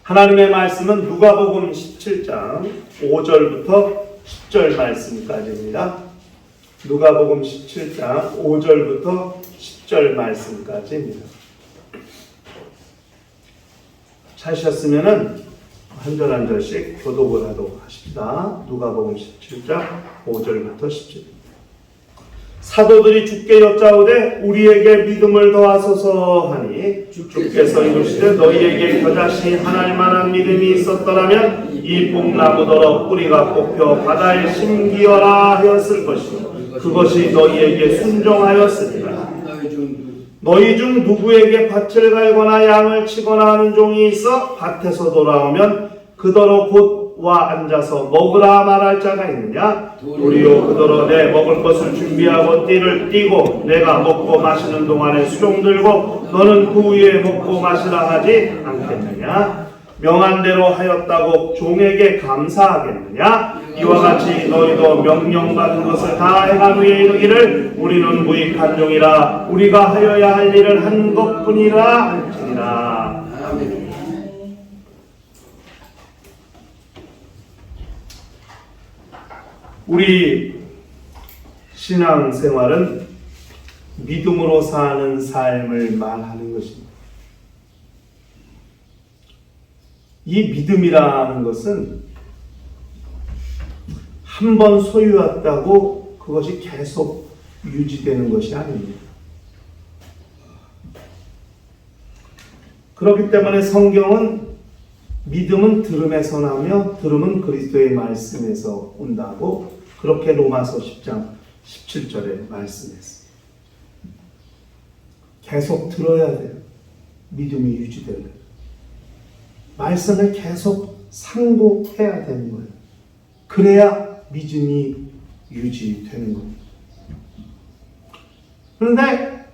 하나님의 말씀은 누가복음 17장 5절부터 10절 말씀까지입니다. 누가복음 17장 5절부터 10절 말씀까지입니다. 찾으셨으면은 한 절 한 절씩 교독을 하도록 하십시다. 누가복음 17장 5절부터 10절. 사도들이 주께 여짜오되 우리에게 믿음을 더하소서 하니 주께서 이르시되 너희에게 겨자씨 하나일 만한 믿음이 있었더라면 이 뽕나무더러 뿌리가 뽑혀 바다에 심기어라 하였을 것이요 그것이 너희에게 순종하였으리라. 너희 중 누구에게 밭을 갈거나 양을 치거나 하는 종이 있어 밭에서 돌아오면 그더러 곧 와 앉아서 먹으라 말할 자가 있느냐? 우리요 그더러 내 먹을 것을 준비하고 띠를 띠고 내가 먹고 마시는 동안에 수종 들고 너는 그 후에 먹고 마시라 하지 않겠느냐? 명한 대로 하였다고 종에게 감사하겠느냐? 이와 같이 너희도 명령받은 것을 다 행한 후에 이르기를 우리는 무익한 종이라 우리가 하여야 할 일을 한 것뿐이라 할지니라. 아멘. 우리 신앙생활은 믿음으로 사는 삶을 말하는 것입니다. 이 믿음이라는 것은 한 번 소유했다고 그것이 계속 유지되는 것이 아닙니다. 그렇기 때문에 성경은 믿음은 들음에서 나며 들음은 그리스도의 말씀에서 온다고 그렇게 로마서 10장 17절에 말씀했습니다. 계속 들어야 돼요. 믿음이 유지되려면. 말씀을 계속 상고해야 되는 거예요. 그래야 믿음이 유지되는 겁니다. 그런데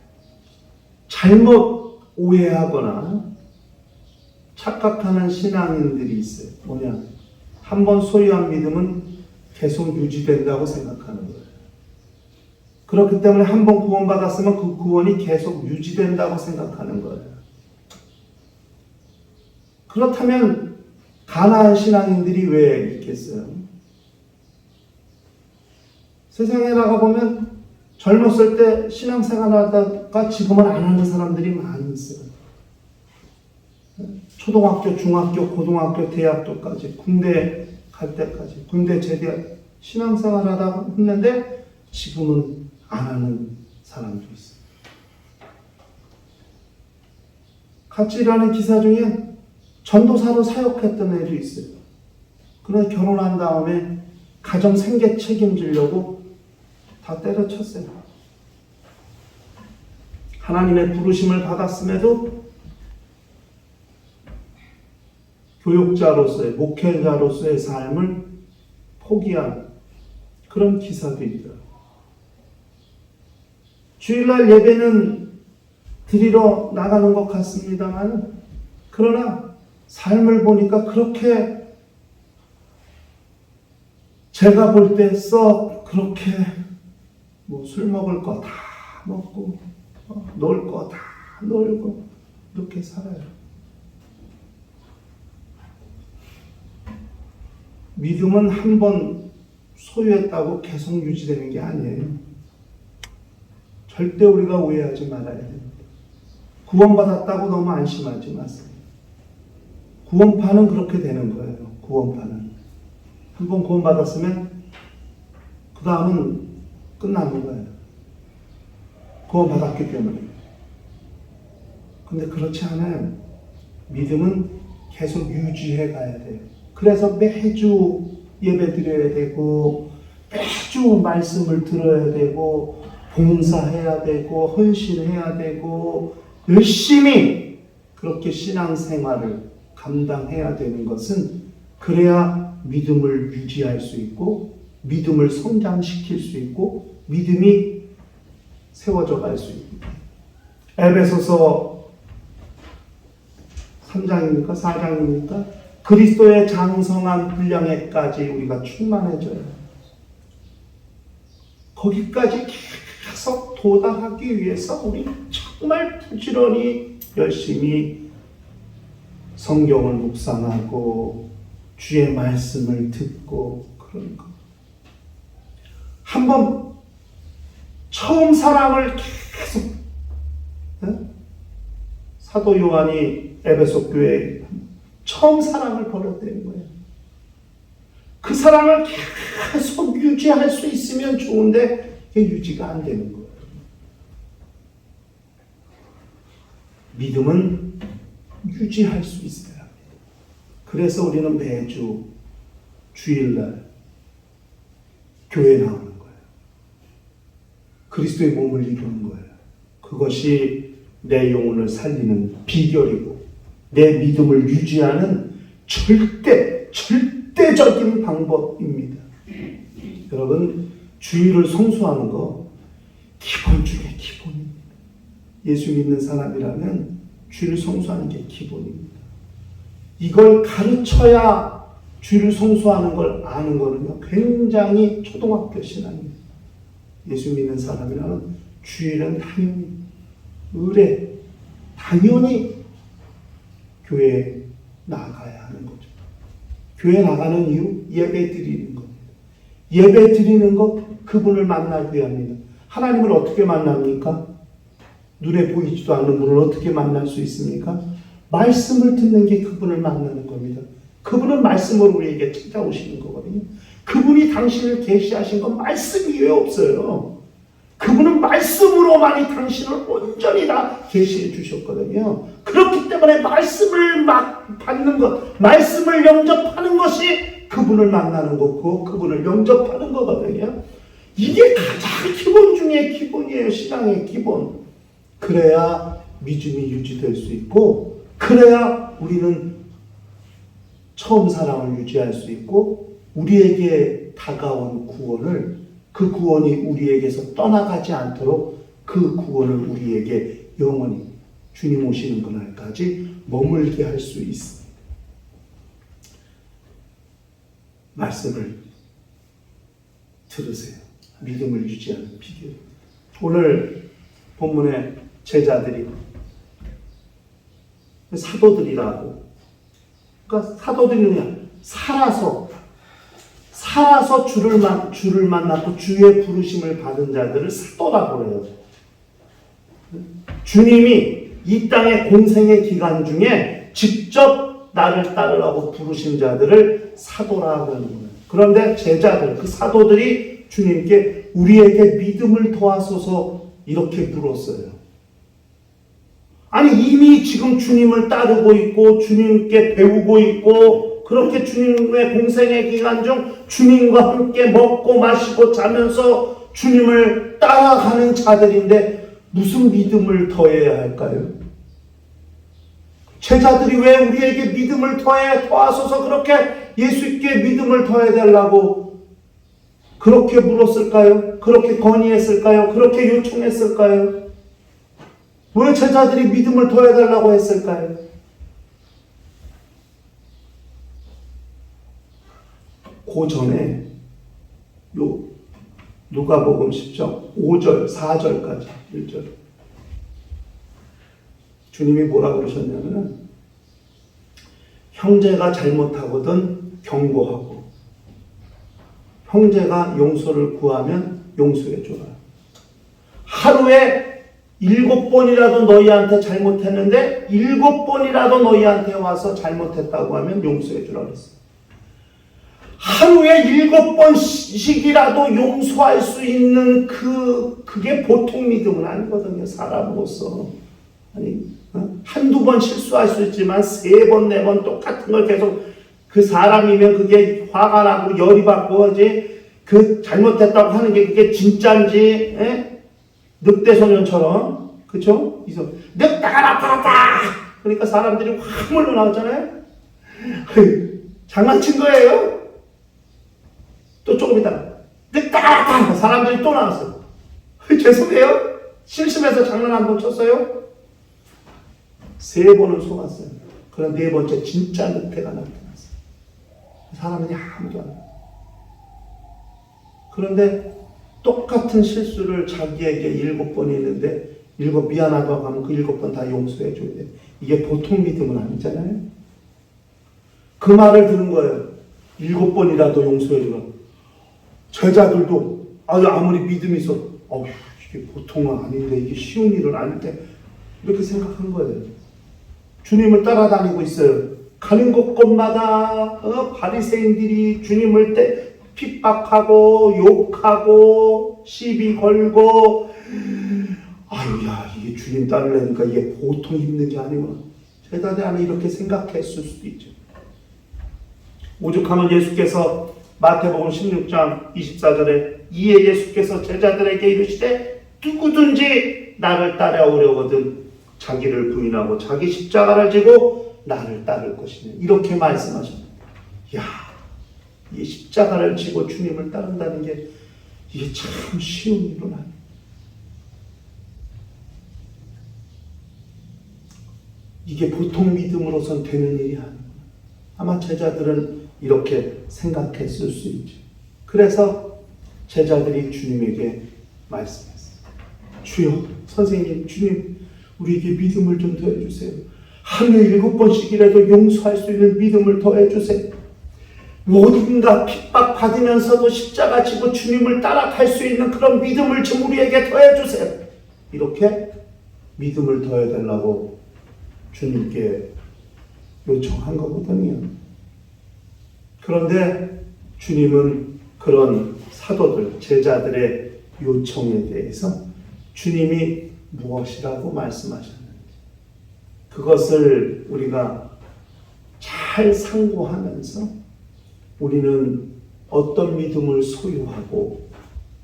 잘못 오해하거나 착각하는 신앙인들이 있어요. 뭐냐? 한 번 소유한 믿음은 계속 유지된다고 생각하는 거예요. 그렇기 때문에 한 번 구원받았으면 그 구원이 계속 유지된다고 생각하는 거예요. 그렇다면 가난한 신앙인들이 왜 있겠어요? 세상에 나가보면 젊었을 때 신앙생활 하다가 지금은 안 하는 사람들이 많이 있어요. 초등학교, 중학교, 고등학교, 대학교까지, 군대 갈 때까지, 군대 제대 신앙생활 하다가 했는데 지금은 안 하는 사람도 있어요. 같이 일하는 기사 중에 전도사로 사역했던 애도 있어요. 그런데 결혼한 다음에 가정 생계 책임지려고 다 때려쳤어요. 하나님의 부르심을 받았음에도 교육자로서의, 목회자로서의 삶을 포기한 그런 기사도 있더라고요. 주일날 예배는 드리러 나가는 것 같습니다만, 그러나 삶을 보니까 그렇게 제가 볼 때 썩 그렇게 술 먹을 거 다 먹고, 놀 거 다 놀고, 이렇게 살아요. 믿음은 한 번 소유했다고 계속 유지되는 게 아니에요. 절대 우리가 오해하지 말아야 됩니다. 구원받았다고 너무 안심하지 마세요. 구원파는 그렇게 되는 거예요. 구원파는. 한 번 구원받았으면 그 다음은 끝나는 거예요. 구원받았기 때문에. 근데 그렇지 않아요. 믿음은 계속 유지해 가야 돼요. 그래서 매주 예배 드려야 되고, 매주 말씀을 들어야 되고, 봉사해야 되고, 헌신해야 되고, 열심히 그렇게 신앙생활을 감당해야 되는 것은 그래야 믿음을 유지할 수 있고, 믿음을 성장시킬 수 있고, 믿음이 세워져 갈 수 있습니다. 에베소서 3장입니까? 4장입니까? 그리스도의 장성한 분량에까지 우리가 충만해져요. 거기까지 계속 도달하기 위해서 우리 정말 부지런히 열심히 성경을 묵상하고 주의 말씀을 듣고 그런 거. 한번 처음 사랑을 계속 사도 요한이 에베소 교회에 처음 사랑을 버렸다는 거예요. 그 사랑을 계속 유지할 수 있으면 좋은데 그게 유지가 안 되는 거예요. 믿음은 유지할 수 있어야 합니다. 그래서 우리는 매주 주일날 교회에 나오는 거예요. 그리스도의 몸을 이루는 거예요. 그것이 내 영혼을 살리는 비결이고 내 믿음을 유지하는 절대적인 방법입니다. 여러분, 주일을 성수하는 거 기본 중에 기본입니다. 예수 믿는 사람이라면 주일을 성수하는 게 기본입니다. 이걸 가르쳐야 주일을 성수하는 걸 아는 거는요, 굉장히 초등학교 신앙입니다. 예수 믿는 사람이라면 주일은 당연히 의례, 당연히 교회에 나가야 하는 거죠. 교회 나가는 이유, 예배 드리는 겁니다. 예배 드리는 것, 그분을 만나기 위함입니다. 하나님을 어떻게 만납니까? 눈에 보이지도 않는 분을 어떻게 만날 수 있습니까? 말씀을 듣는 게 그분을 만나는 겁니다. 그분은 말씀으로 우리에게 찾아오시는 거거든요. 그분이 당신을 계시하신 건 말씀 이외에 없어요. 그분은 말씀으로만이 당신을 온전히 다 계시해 주셨거든요. 그렇기 때문에 말씀을 막 받는 것, 말씀을 영접하는 것이 그분을 만나는 거고 그분을 영접하는 거거든요. 이게 가장 기본 중에 기본이에요. 신앙의 기본. 그래야 믿음이 유지될 수 있고 그래야 우리는 처음 사랑을 유지할 수 있고 우리에게 다가온 구원을 그 구원이 우리에게서 떠나가지 않도록 그 구원을 우리에게 영원히 주님 오시는 그날까지 머물게 할 수 있습니다. 말씀을 들으세요. 믿음을 유지하는 비결. 오늘 본문의 제자들이 사도들이라고, 그러니까 사도들이 살아서 주를 만났고 주의 부르심을 받은 자들을 사도라고 해요. 주님이 이 땅의 공생의 기간 중에 직접 나를 따르라고 부르신 자들을 사도라고 하는 거예요. 그런데 제자들, 그 사도들이 주님께 우리에게 믿음을 더하소서 이렇게 물었어요. 아니, 이미 지금 주님을 따르고 있고 주님께 배우고 있고 그렇게 주님의 공생의 기간 중 주님과 함께 먹고 마시고 자면서 주님을 따라가는 자들인데 무슨 믿음을 더해야 할까요? 제자들이 왜 우리에게 믿음을 더하소서 그렇게 예수께 믿음을 더해야 되려고 그렇게 물었을까요? 그렇게 건의했을까요? 그렇게 요청했을까요? 왜 제자들이 믿음을 더해달라고 했을까요? 그 전에 누가복음 10장 5절, 4절까지 1절 주님이 뭐라고 그러셨냐면 형제가 잘못하거든 경고하고 형제가 용서를 구하면 용서해 줘라. 하루에 7번이라도 너희한테 잘못했는데 7번이라도 너희한테 와서 잘못했다고 하면 용서해 주라 그랬어요. 하루에 7번씩이라도 용서할 수 있는 그게 보통 믿음은 아니거든요. 사람으로서. 아니, 한두 번 실수할 수 있지만 3번, 4번 똑같은 걸 계속 그 사람이면 그게 화가 나고 열이 받고 이제 그 잘못했다고 하는 게 그게 진짜인지, 늑대소년처럼, 그쵸? 늑대가 나타났다! 그러니까 사람들이 확 몰려 나왔잖아요? 장난친 거예요? 또 조금 있다가, 늑대가 나타났다! 사람들이 또 나왔어요. 죄송해요? 심심해서 장난 한번 쳤어요? 3번은 속았어요. 그럼 4번째 진짜 늑대가 나타났어요. 사람들이 아무도 안 해요. 그런데 똑같은 실수를 자기에게 7번이 있는데 7 미안하다고 하면 그 7번 다 용서해 줘야 돼. 이게 보통 믿음은 아니잖아요. 그 말을 들은 거예요. 7번이라도 용서해 주라. 제자들도 아무리 믿음이 있어 이게 보통은 아닌데 이게 쉬운 일은 아닌데 이렇게 생각한 거예요. 주님을 따라다니고 있어요. 가는 곳곳마다 바리새인들이 주님을 핍박하고 욕하고 시비 걸고 이게 주님 따르려니까 이게 보통 힘든 게 아니구나. 제자들 안에 이렇게 생각했을 수도 있죠. 오죽하면 예수께서 마태복음 16장 24절에 이에 예수께서 제자들에게 이르시되 누구든지 나를 따라오려거든 자기를 부인하고 자기 십자가를 지고 나를 따를 것이냐 이렇게 말씀하셨습니다. 이 십자가를 지고 주님을 따른다는 게 이게 참 쉬운 일은 아니에요. 이게 보통 믿음으로선 되는 일이 아니에요. 아마 제자들은 이렇게 생각했을 수 있죠. 그래서 제자들이 주님에게 말씀했어요. 주여, 선생님, 주님, 우리에게 믿음을 좀 더해주세요. 하루에 7번씩이라도 용서할 수 있는 믿음을 더해주세요. 어딘가 핍박받으면서도 십자가 지고 주님을 따라갈 수 있는 그런 믿음을 좀 우리에게 더해주세요. 이렇게 믿음을 더해달라고 주님께 요청한 거거든요. 그런데 주님은 그런 사도들, 제자들의 요청에 대해서 주님이 무엇이라고 말씀하셨는지 그것을 우리가 잘 상고하면서 우리는 어떤 믿음을 소유하고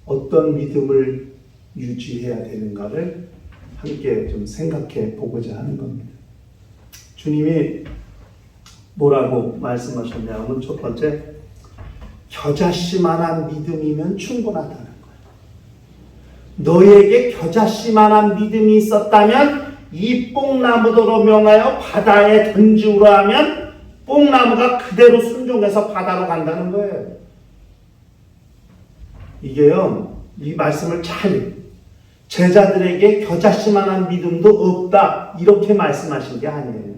어떤 믿음을 유지해야 되는가를 함께 좀 생각해 보고자 하는 겁니다. 주님이 뭐라고 말씀하셨냐면 첫 번째, 겨자씨만한 믿음이면 충분하다는 거예요. 너에게 겨자씨만한 믿음이 있었다면 이 뽕나무더러 명하여 바다에 던지우라 하면 뽕나무가 그대로 순종해서 바다로 간다는 거예요. 이게요, 이 말씀을 잘 제자들에게 겨자씨만한 믿음도 없다 이렇게 말씀하신 게 아니에요.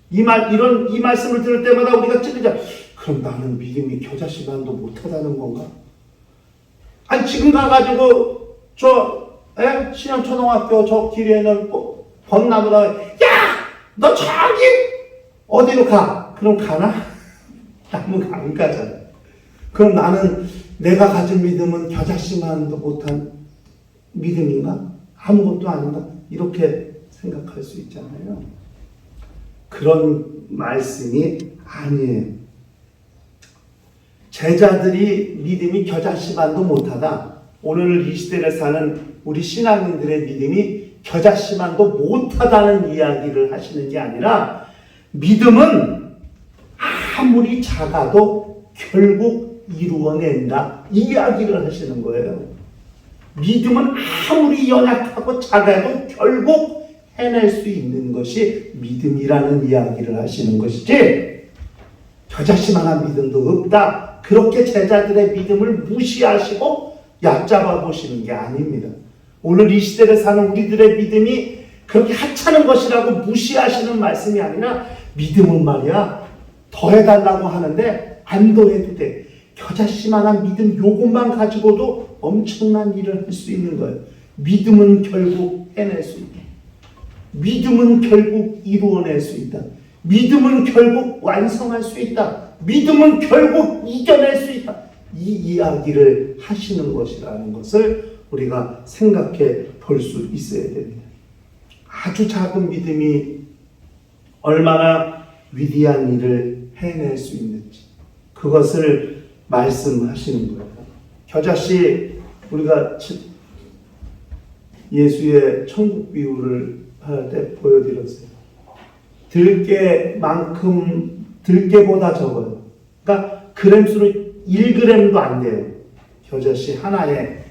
이 말씀을 들을 때마다 우리가 찔리자. 그럼 나는 믿음이 겨자씨만도 못하다는 건가? 아니 지금 가가지고 신현초등학교 저 길에는 벚나무다. 야! 너 저기 어디로 가? 그럼 가나? 나는 안 가잖아. 그럼 나는 내가 가진 믿음은 겨자씨만도 못한 믿음인가? 아무것도 아닌가? 이렇게 생각할 수 있잖아요. 그런 말씀이 아니에요. 제자들이 믿음이 겨자씨만도 못하다. 오늘 이 시대를 사는 우리 신앙인들의 믿음이 겨자씨만도 못하다는 이야기를 하시는 게 아니라 믿음은 아무리 작아도 결국 이루어낸다. 이 이야기를 하시는 거예요. 믿음은 아무리 연약하고 작아도 결국 해낼 수 있는 것이 믿음이라는 이야기를 하시는 것이지 겨자씨만한 믿음도 없다. 그렇게 제자들의 믿음을 무시하시고 얕잡아 보시는 게 아닙니다. 오늘 이 시대를 사는 우리들의 믿음이 그렇게 하찮은 것이라고 무시하시는 말씀이 아니라 믿음은 말이야 더해달라고 하는데 안 더해도 돼. 겨자씨만한 믿음 요것만 가지고도 엄청난 일을 할 수 있는 거예요. 믿음은 결국 해낼 수 있다. 믿음은 결국 이루어낼 수 있다. 믿음은 결국 완성할 수 있다. 믿음은 결국 이겨낼 수 있다. 이 이야기를 하시는 것이라는 것을 우리가 생각해 볼 수 있어야 됩니다. 아주 작은 믿음이 얼마나 위대한 일을 해낼 수 있는지 그것을 말씀하시는 거예요. 겨자씨 우리가 예수의 천국 비유를 할 때 보여드렸어요. 들깨보다 적어요. 그러니까 그램수로 1g도 안 돼요. 겨자씨 하나의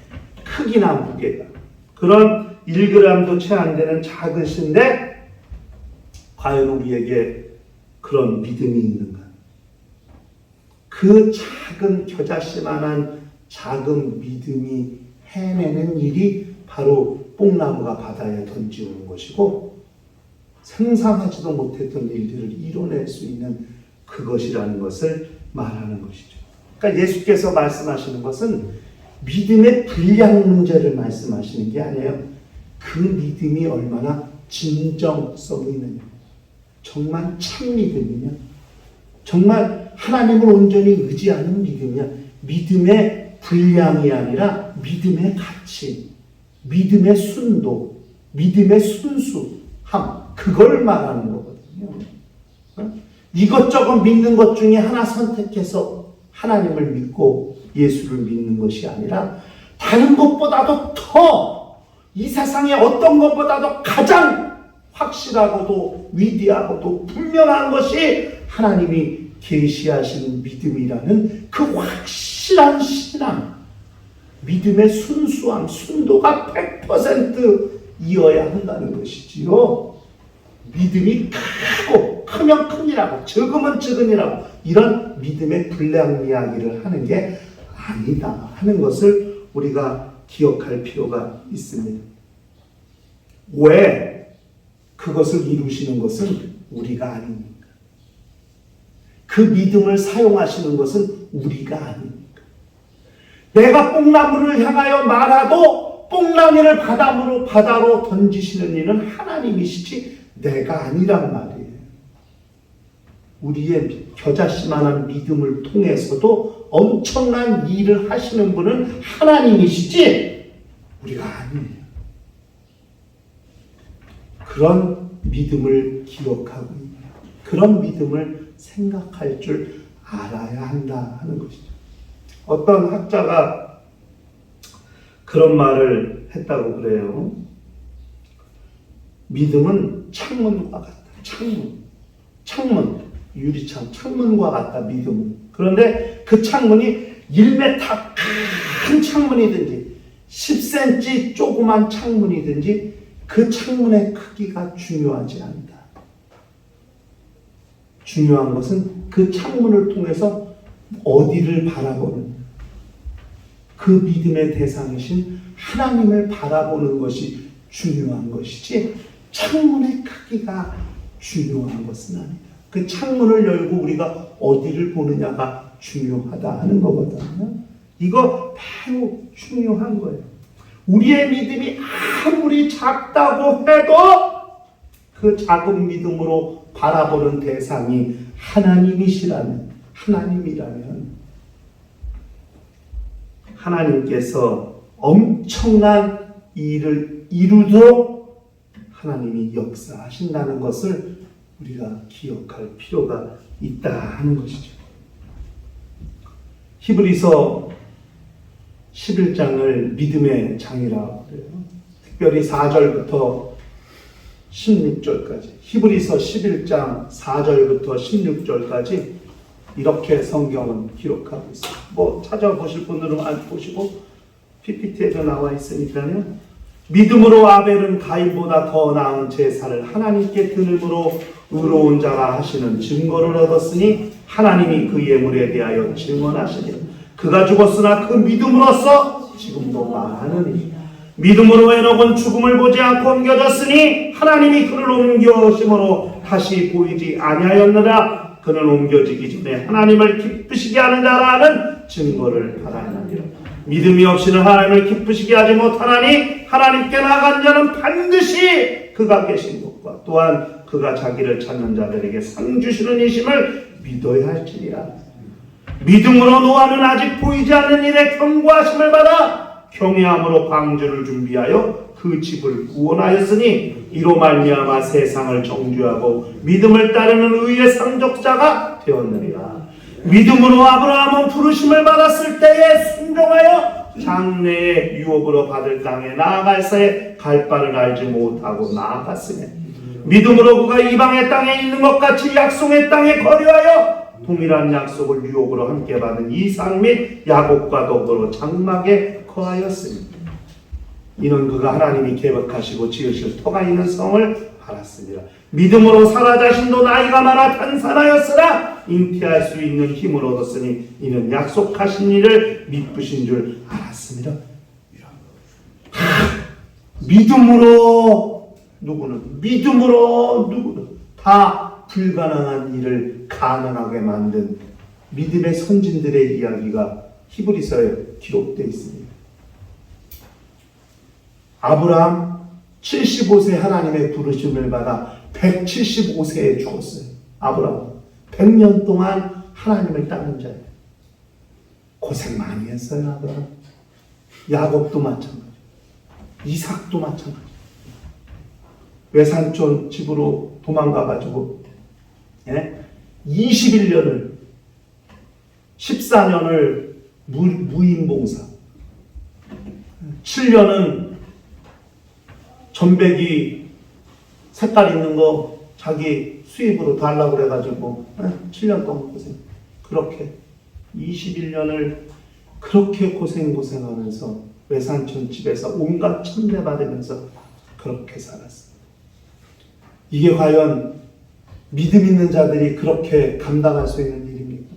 크기나 무게가. 그런 1g도 채 안 되는 작은 씨인데 과연 우리에게 그런 믿음이 있는가? 그 작은 겨자씨만한 작은 믿음이 해내는 일이 바로 뽕나무가 바다에 던지우는 것이고 상상하지도 못했던 일들을 이뤄낼 수 있는 그것이라는 것을 말하는 것이죠. 그러니까 예수께서 말씀하시는 것은 믿음의 분량 문제를 말씀하시는 게 아니에요. 그 믿음이 얼마나 진정성이 있느냐, 정말 참 믿음이냐, 정말 하나님을 온전히 의지하는 믿음이냐, 믿음의 분량이 아니라 믿음의 가치, 믿음의 순도, 믿음의 순수함, 그걸 말하는 거거든요. 이것저것 믿는 것 중에 하나 선택해서 하나님을 믿고 예수를 믿는 것이 아니라 다른 것보다도 더 이 세상의 어떤 것보다도 가장 확실하고도 위대하고도 분명한 것이 하나님이 계시하신 믿음이라는 그 확실한 신앙, 믿음의 순수함, 순도가 100% 이어야 한다는 것이지요. 믿음이 크고 크면 큰이라고 적으면 적은이라고 이런 믿음의 분량 이야기를 하는 게 아니다 하는 것을 우리가 기억할 필요가 있습니다. 왜? 그것을 이루시는 것은 우리가 아닙니까? 그 믿음을 사용하시는 것은 우리가 아닙니까? 내가 뽕나무를 향하여 말하도 뽕나무를 바다로 던지시는 이는 하나님이시지 내가 아니란 말이에요. 우리의 겨자씨만한 믿음을 통해서도 엄청난 일을 하시는 분은 하나님이시지 우리가 아니에요. 그런 믿음을 기억하고 그런 믿음을 생각할 줄 알아야 한다 하는 것이죠. 어떤 학자가 그런 말을 했다고 그래요. 믿음은 창문과 같다. 창문, 유리창, 창문과 같다. 믿음은. 그런데 그 창문이 1m 큰 창문이든지 10cm 조그만 창문이든지 그 창문의 크기가 중요하지 않다. 중요한 것은 그 창문을 통해서 어디를 바라보는 그 믿음의 대상이신 하나님을 바라보는 것이 중요한 것이지 창문의 크기가 중요한 것은 아니다. 그 창문을 열고 우리가 어디를 보느냐가 중요하다 하는 거거든요. 이거 매우 중요한 거예요. 우리의 믿음이 아무리 작다고 해도 그 작은 믿음으로 바라보는 대상이 하나님이라면 하나님께서 엄청난 일을 이루도록 하나님이 역사하신다는 것을 우리가 기억할 필요가 있다 하는 것이죠. 히브리서 11장을 믿음의 장이라고 그래요. 특별히 4절부터 16절까지 히브리서 11장 4절부터 16절까지 이렇게 성경은 기록하고 있어요. 뭐 찾아보실 분들은 안 보시고 PPT에도 나와 있으니까요. 믿음으로 아벨은 가인보다 더 나은 제사를 하나님께 드림으로 의로운 자가 하시는 증거를 얻었으니 하나님이 그 예물에 대하여 증언하시니 그가 죽었으나 그 믿음으로써 지금도 말하느니 믿음으로 에녹은 죽음을 보지 않고 옮겨졌으니 하나님이 그를 옮겨심으로 다시 보이지 아니하였느라 그는 옮겨지기 전에 하나님을 기쁘시게 하는 자라는 증거를 받았느니라. 믿음이 없이는 하나님을 기쁘시게 하지 못하나니 하나님께 나간 자는 반드시 그가 계신 것과 또한 그가 자기를 찾는 자들에게 상 주시는 이심을 믿어야 할지니라. 믿음으로 노아는 아직 보이지 않는 일에 경고하심을 받아 경외함으로 방주를 준비하여 그 집을 구원하였으니 이로 말미암아 세상을 정죄하고 믿음을 따르는 의의 상속자가 되었느니라. 믿음으로 아브라함은 부르심을 받았을 때에 순종하여 장래의 유업으로 받을 땅에 나아갈 새에 갈 바를 알지 못하고 나아갔으며 믿음으로 그가 이방의 땅에 있는 것 같이 약속의 땅에 거류하여 동일한 약속을 유업으로 함께 받은 이삭 및 야곱과 더불어 장막에 거하였으니 이는 그가 하나님이 계획하시고 지으실 터가 있는 성을 알았습니다. 믿음으로 사라 자신도 나이가 많아 단산하였으나 잉태할 수 있는 힘을 얻었으니 이는 약속하신 일을 미쁘신 줄 알았습니다. 믿음으로 누구는 다 불가능한 일을 가능하게 만든 믿음의 선진들의 이야기가 히브리서에 기록되어 있습니다. 아브라함 75세 하나님의 부르심을 받아 175세에 죽었어요. 아브라함 100년 동안 하나님을 따른 자예요. 고생 많이 했어요. 아브라함. 야곱도 마찬가지, 이삭도 마찬가지. 외삼촌 집으로 도망가가지고 21년을 14년을 무인봉사, 7년은 전배기 색깔 있는 거 자기 수입으로 달라고 그래가지고 7년 동안 고생. 그렇게 21년을 그렇게 고생하면서 외삼촌 집에서 온갖 천대 받으면서 그렇게 살았어요. 이게 과연 믿음 있는 자들이 그렇게 감당할 수 있는 일입니까?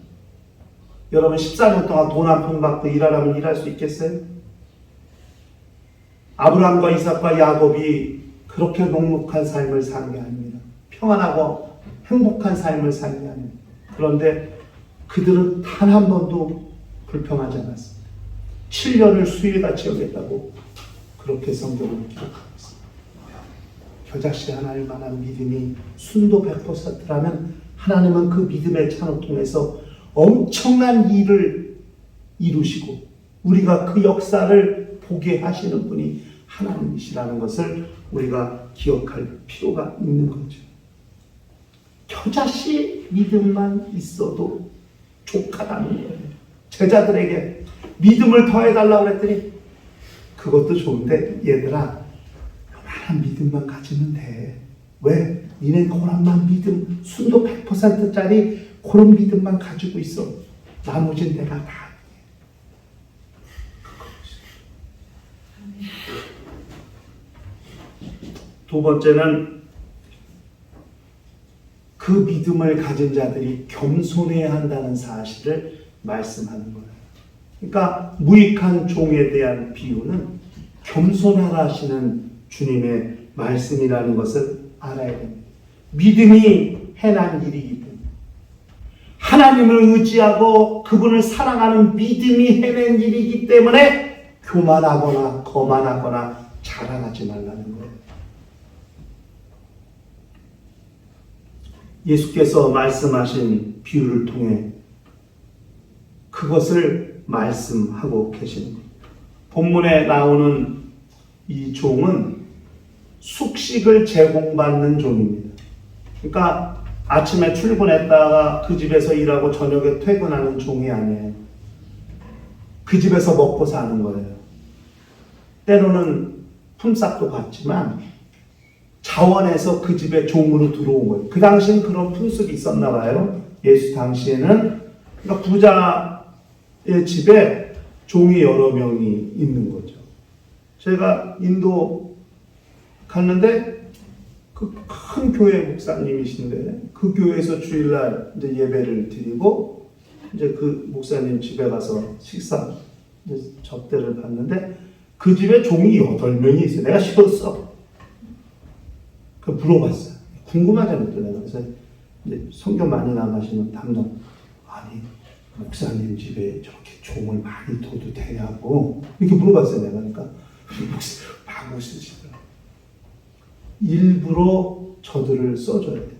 여러분 14년 동안 돈 한 푼 받고 일하라면 일할 수 있겠어요? 아브라함과 이삭과 야곱이 그렇게 녹록한 삶을 사는 게 아닙니다. 평안하고 행복한 삶을 사는 게 아닙니다. 그런데 그들은 단 한 번도 불평하지 않았습니다. 7년을 수일같이 여겼다고 그렇게 성경을 기록하고 있습니다. 겨자씨 하나일 만한 믿음이 순도 100%라면 하나님은 그 믿음의 찬을 통해서 엄청난 일을 이루시고 우리가 그 역사를 보게 하시는 분이 하나님이시라는 것을 우리가 기억할 필요가 있는 거죠. 겨자씨 믿음만 있어도 족하다는 거예요. 제자들에게 믿음을 더해달라고 그랬더니 그것도 좋은데 얘들아 요만한 믿음만 가지면 돼. 왜? 니네 그런만 믿음 순도 100%짜리 그런 믿음만 가지고 있어. 나머지는 내가 다 할게. 두 번째는 그 믿음을 가진 자들이 겸손해야 한다는 사실을 말씀하는 거예요. 그러니까 무익한 종에 대한 비유는 겸손하라 하시는 주님의 말씀이라는 것을 알아야 됩니다. 믿음이 해난 일이기 때문에 하나님을 의지하고 그분을 사랑하는 믿음이 해낸 일이기 때문에 교만하거나 거만하거나 자랑하지 말라는 거예요. 예수께서 말씀하신 비유를 통해 그것을 말씀하고 계시는 겁니다. 본문에 나오는 이 종은 숙식을 제공받는 종입니다. 그러니까 아침에 출근했다가 그 집에서 일하고 저녁에 퇴근하는 종이 아니에요. 그 집에서 먹고 사는 거예요. 때로는 품삯도 받지만 자원해서 그 집에 종으로 들어온 거예요. 그 당시엔 그런 풍습이 있었나 봐요. 예수 당시에는. 그러니까 부자의 집에 종이 여러 명이 있는 거죠. 제가 인도 갔는데 그 큰 교회 목사님이신데 그 교회에서 주일날 이제 예배를 드리고 이제 그 목사님 집에 가서 식사 접대를 받는데 그 집에 종이 8명이 있어요. 내가 싫었어. 그 물어봤어요. 궁금하잖아요. 내가 그래서 이제 성경 많이 나가시는 담당 아니 목사님 집에 저렇게 종을 많이 둬도 되냐고 이렇게 물어봤어요. 내가 그러니까 막 웃으시더라고요. 일부러 저들을 써줘야 돼요.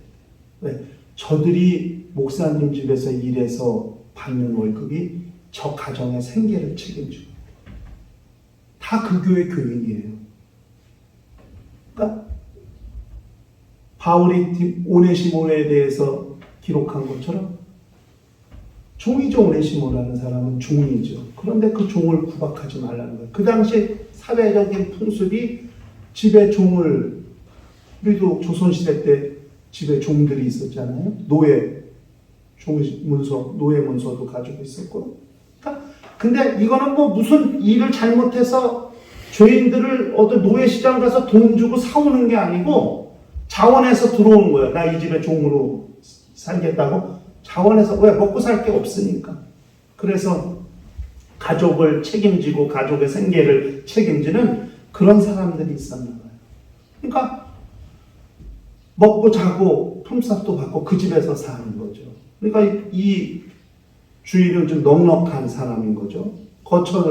왜? 저들이 목사님 집에서 일해서 받는 월급이 저 가정의 생계를 책임지고 다 그 교회 교인이에요. 그러니까 바울이 오네시모에 대해서 기록한 것처럼 종이죠. 오네시모라는 사람은 종이죠. 그런데 그 종을 구박하지 말라는 거예요. 그 당시 사회적인 풍습이 집에 종을, 우리도 조선시대 때 집에 종들이 있었잖아요. 노예 문서도 가지고 있었고. 그러니까 근데 이거는 뭐 무슨 일을 잘못해서 죄인들을 어떤 노예 시장 가서 돈 주고 사오는 게 아니고 자원해서 들어오는 거예요. 나 이 집에 종으로 살겠다고. 자원해서 왜? 먹고 살 게 없으니까. 그래서 가족을 책임지고 가족의 생계를 책임지는 그런 사람들이 있었나 봐요. 그러니까 먹고 자고 품삯도 받고 그 집에서 사는 거죠. 그러니까 이 주인은 좀 넉넉한 사람인 거죠. 거처가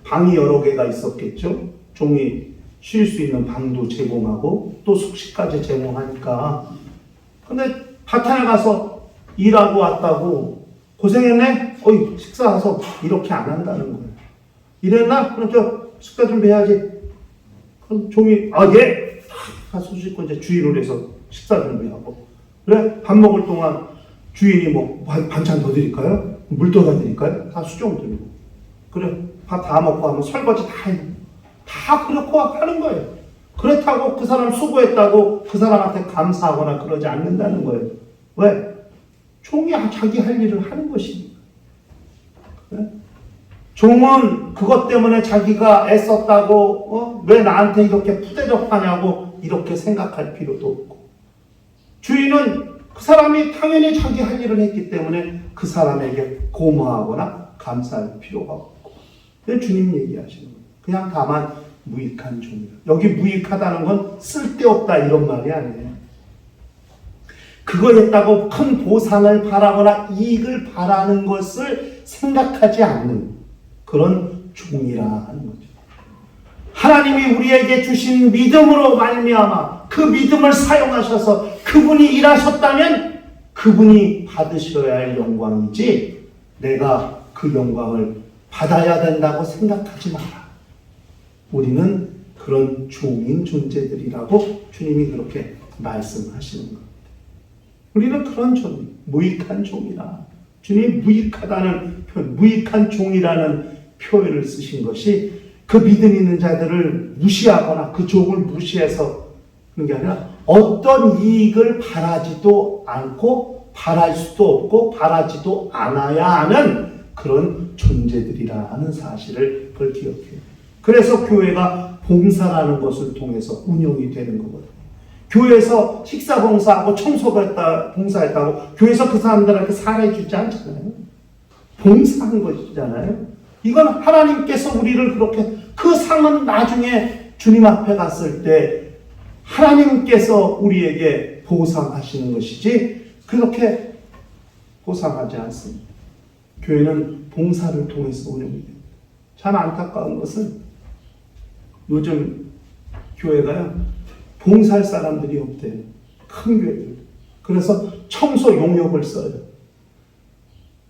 방이 여러 개가 있었겠죠. 종이 쉴 수 있는 방도 제공하고 또 숙식까지 제공하니까. 근데 바탕에 가서 일하고 왔다고 고생했네? 어이 식사하서 이렇게 안 한다는 거예요. 이랬나? 그럼 저 식사 준비해야지. 그럼 종이 예! 가서 씻고 이제 주인을 해서 식사 준비하고. 그래? 밥 먹을 동안 주인이 뭐 반찬 더 드릴까요? 물 떠다 드릴까요? 다 수정 드리고. 그래 밥 다 먹고 하면 설거지 다 그렇고 하는 거예요. 그렇다고 그 사람 수고했다고 그 사람한테 감사하거나 그러지 않는다는 거예요. 왜? 종이 자기 할 일을 하는 것이니까. 그래? 종은 그것 때문에 자기가 애썼다고 왜 나한테 이렇게 푸대접하냐고 이렇게 생각할 필요도 없고, 주인은 그 사람이 당연히 자기 할 일을 했기 때문에 그 사람에게 고마워하거나 감사할 필요가 없고. 주님 얘기하시는 거예요. 그냥 다만 무익한 종이다. 여기 무익하다는 건 쓸데없다 이런 말이 아니에요. 그거 했다고 큰 보상을 바라거나 이익을 바라는 것을 생각하지 않는 그런 종이라는 거죠. 하나님이 우리에게 주신 믿음으로 말미암아 그 믿음을 사용하셔서 그분이 일하셨다면 그분이 받으셔야 할 영광이지 내가 그 영광을 받아야 된다고 생각하지 마라. 우리는 그런 종인 존재들이라고 주님이 그렇게 말씀하시는 겁니다. 우리는 그런 종, 무익한 종이라. 주님이 무익하다는 표현, 무익한 종이라는 표현을 쓰신 것이 그 믿음 있는 자들을 무시하거나 그 종을 무시해서 그런 게 아니라 어떤 이익을 바라지도 않고 바랄 수도 없고 바라지도 않아야 하는 그런 존재들이라는 사실을 그걸 기억해요. 그래서 교회가 봉사라는 것을 통해서 운영이 되는 거거든요. 교회에서 식사 봉사하고 봉사했다고 교회에서 그 사람들한테 사례 주지 않잖아요. 봉사한 것이잖아요. 이건 하나님께서 우리를 그렇게, 그 상은 나중에 주님 앞에 갔을 때 하나님께서 우리에게 보상하시는 것이지 그렇게 보상하지 않습니다. 교회는 봉사를 통해서 운영이 됩니다. 참 안타까운 것은 요즘 교회가요, 봉사할 사람들이 없대요. 큰 교회들. 그래서 청소 용역을 써요.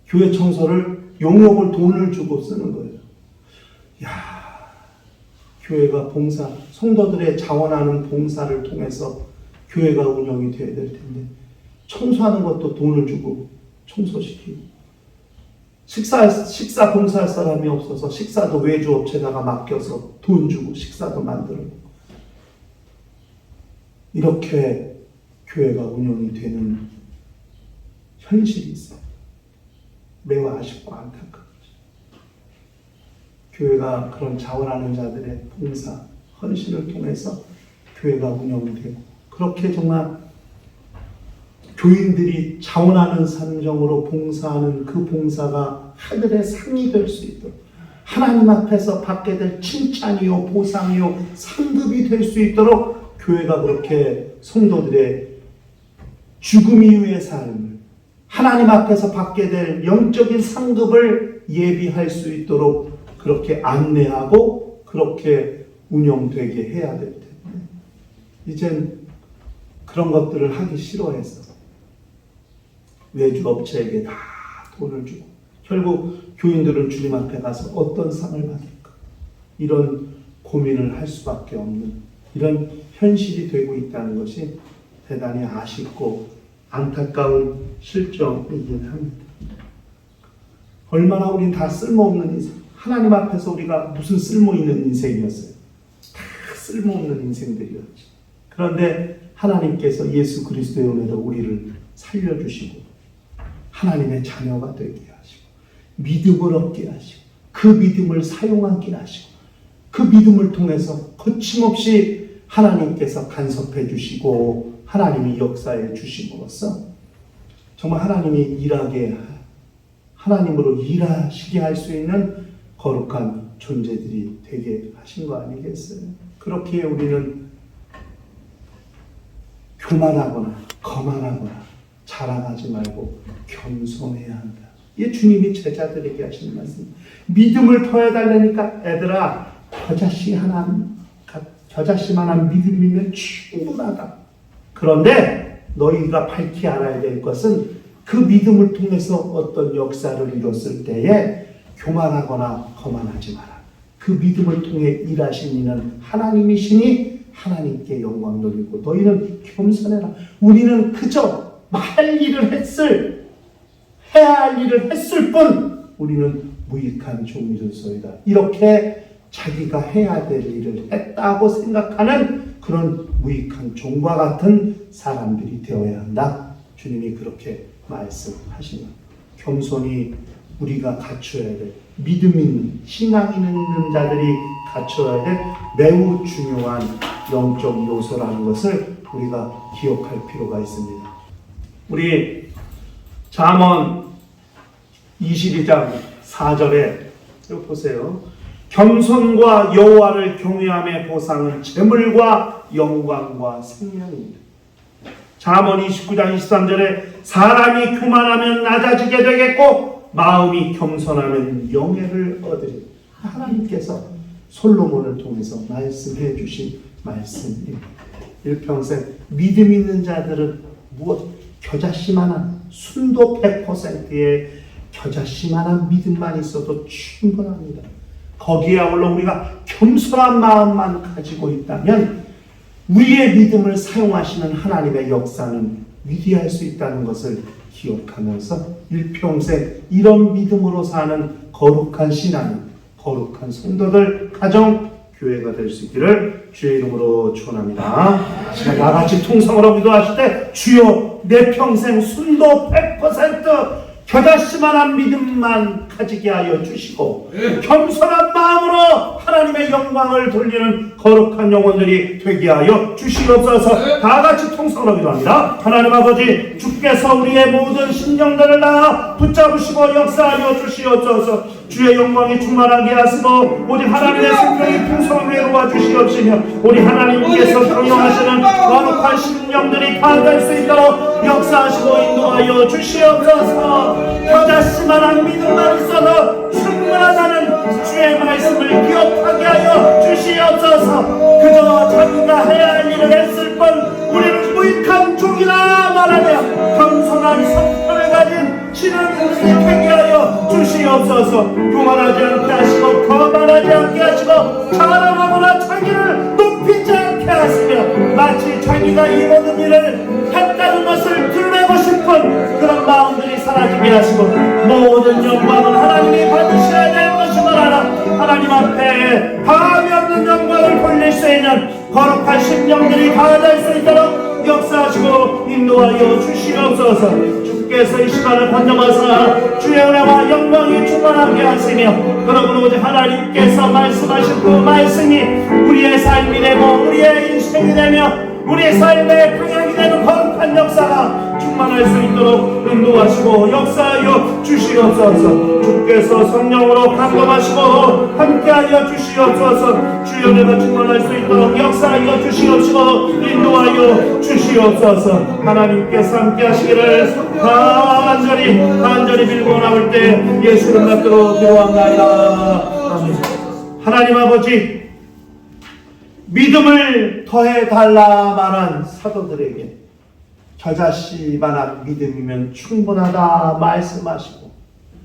교회 청소를 용역을 돈을 주고 쓰는 거예요. 교회가 봉사, 성도들의 자원하는 봉사를 통해서 교회가 운영이 돼야 될 텐데 청소하는 것도 돈을 주고 청소시키고, 식사 봉사할 사람이 없어서 식사도 외주업체다가 맡겨서 돈 주고 식사도 만들고, 이렇게 교회가 운영이 되는 현실이 있어요. 매우 아쉽고 안타깝죠. 교회가 그런 자원하는 자들의 봉사, 헌신을 통해서 교회가 운영이 되고, 그렇게 정말 교인들이 자원하는 심정으로 봉사하는 그 봉사가 하늘의 상이 될 수 있도록, 하나님 앞에서 받게 될 칭찬이요 보상이요 상급이 될 수 있도록 교회가 그렇게 성도들의 죽음 이후의 삶을 하나님 앞에서 받게 될 영적인 상급을 예비할 수 있도록 그렇게 안내하고 그렇게 운영되게 해야 될 텐데, 이젠 그런 것들을 하기 싫어해서 외주업체에게 다 돈을 주고 결국 교인들은 주님 앞에 가서 어떤 상을 받을까, 이런 고민을 할 수밖에 없는 이런 현실이 되고 있다는 것이 대단히 아쉽고 안타까운 실정이긴 합니다. 얼마나 우린 다 쓸모없는 인생, 하나님 앞에서 우리가 무슨 쓸모있는 인생이었어요? 다 쓸모없는 인생들이었죠. 그런데 하나님께서 예수 그리스도의 은혜로 우리를 살려주시고 하나님의 자녀가 되게 하시고 믿음을 얻게 하시고 그 믿음을 사용하게 하시고 그 믿음을 통해서 거침없이 하나님께서 간섭해 주시고 하나님이 역사해 주심으로써 정말 하나님이 하나님으로 일하시게 할 수 있는 거룩한 존재들이 되게 하신 거 아니겠어요? 그렇게 우리는 교만하거나 거만하거나 자랑하지 말고 겸손해야 한다. 이게 주님이 제자들에게 하시는 말씀. 믿음을 더해달라니까 애들아 겨자씨만한 믿음이면 충분하다. 그런데 너희가 밝히 알아야 될 것은 그 믿음을 통해서 어떤 역사를 이뤘을 때에 교만하거나 거만하지 마라. 그 믿음을 통해 일하신 이는 하나님이시니 하나님께 영광 돌리고 너희는 겸손해라. 우리는 그저 해야 할 일을 했을 뿐 우리는 무익한 종이로소이다. 이렇게 자기가 해야 될 일을 했다고 생각하는 그런 무익한 종과 같은 사람들이 되어야 한다. 주님이 그렇게 말씀하시는 겸손히 우리가 갖춰야 될 믿음 있는 신앙 있는 자들이 갖춰야 될 매우 중요한 영적 요소라는 것을 우리가 기억할 필요가 있습니다. 우리 잠언 22장 4절에 여기 보세요. 겸손과 여호와를 경외함의 보상은 재물과 영광과 생명입니다. 잠언 29장 23절에 사람이 교만하면 낮아지게 되겠고 마음이 겸손하면 영예를 얻으리. 하나님께서 솔로몬을 통해서 말씀해 주신 말씀입니다. 일평생 믿음 있는 자들은 무엇? 겨자씨만한 순도 100%의 겨자씨만한 믿음만 있어도 충분합니다. 거기에 아울러 우리가 겸손한 마음만 가지고 있다면 우리의 믿음을 사용하시는 하나님의 역사는 위대할 수 있다는 것을 기억하면서 일평생 이런 믿음으로 사는 거룩한 신앙, 거룩한 성도들, 가정, 교회가 될 수 있기를 주의 이름으로 축원합니다. 시간 다 같이 통성으로 기도하실 때 주여 내 평생 순도 100% 겨자씨만한 믿음만 가지게 하여 주시고 겸손한 마음으로 하나님의 영광을 돌리는 거룩한 영혼들이 되게 하여 주시옵소서. 다 같이 통성으로 기도합니다. 하나님 아버지, 주께서 우리의 모든 심령들을 다 붙잡으시고 역사하여 주시옵소서. 주의 영광이 충만하게 하시고 오직 하나님의 생명이 풍성하게 이루어 주시옵시며 우리 하나님께서 경영하시는 거룩한 심령들이 다 될 수 있도록 역사하시고 인도하여 주시옵소서. 겨자씨만한 믿음만 있어도 충분하다는 주의 말씀을 기억하게 하여 주시옵소서. 그저 자기가 해야 할 일을 했을 뿐 우리는 무익한 종이라 말하며 겸손한 성품을 가진 신앙인들이 되게 하여 주시옵소서. 교만하지 않게 하시고 거만하지 않게 하시고 자랑하거나 자기를 높이지 않게 하시며 마치 자기가 이 모든 일을 했다는 것을 드러내고 싶은 그런 마음들이 사라지게 하시고 모든 영광은 하나님이 받으셔야 될 것임을 알아 하나님 앞에 감이 없는 영광을 돌릴 수 있는 거룩한 심령들이 다 될 수 있도록 역사하시고 인도하여 주시옵소서. 주께서 이 시간을 건져마사 주의 은혜와 영광이 충만하게 하시며 그러므로 오직 하나님께서 말씀하신 그 말씀이 우리의 삶이 되고 우리의 인생이 되며 우리의 삶의 방향이 되는 거룩한 역사가 충만할 수 있도록 인도하시고 역사하여 주시옵소서. 주께서 성령으로 감동하시고 함께하여 주시옵소서. 주의 은혜가 충만할 수 있도록 역사하여 주시옵시고 인도하여 주시옵소서. 하나님께서 함께하시기를 간절히 빌고 나올 때 예수 이름 받들어 기도합나이다. 아멘. 하나님 아버지, 믿음을 더해달라 말한 사도들에게 겨자씨만한 믿음이면 충분하다 말씀하시고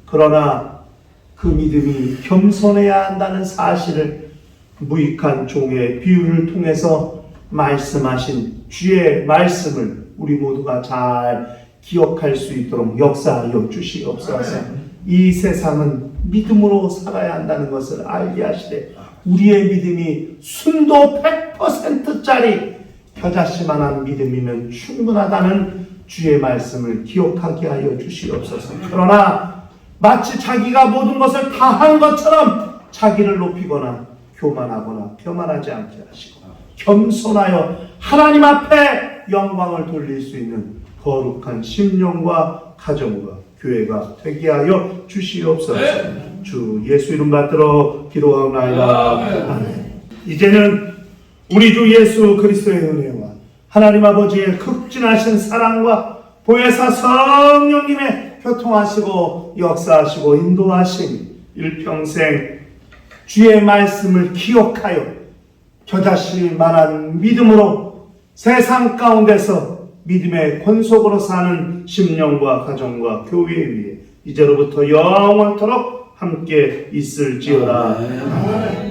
그러나 그 믿음이 겸손해야 한다는 사실을 무익한 종의 비유를 통해서 말씀하신 주의 말씀을 우리 모두가 잘 기억할 수 있도록 역사하여 주시옵소서. 이 세상은 믿음으로 살아야 한다는 것을 알게 하시되 우리의 믿음이 순도 100%짜리 겨자씨만한 믿음이면 충분하다는 주의 말씀을 기억하게 하여 주시옵소서. 그러나 마치 자기가 모든 것을 다 한 것처럼 자기를 높이거나 교만하거나 교만하지 않게 하시고 겸손하여 하나님 앞에 영광을 돌릴 수 있는 거룩한 심령과 가정과 교회가 되게 하여 주시옵소서. 주 예수 이름 받들어 기도하옵나이다. 아멘. 이제는 우리 주 예수 그리스도의 은혜와 하나님 아버지의 극진하신 사랑과 보혜사 성령님의 교통하시고 역사하시고 인도하심 일평생 주의 말씀을 기억하여 겨자씨 만한 믿음으로 세상 가운데서 믿음의 권속으로 사는 심령과 가정과 교회 위에 이제로부터 영원토록 함께 있을지어다.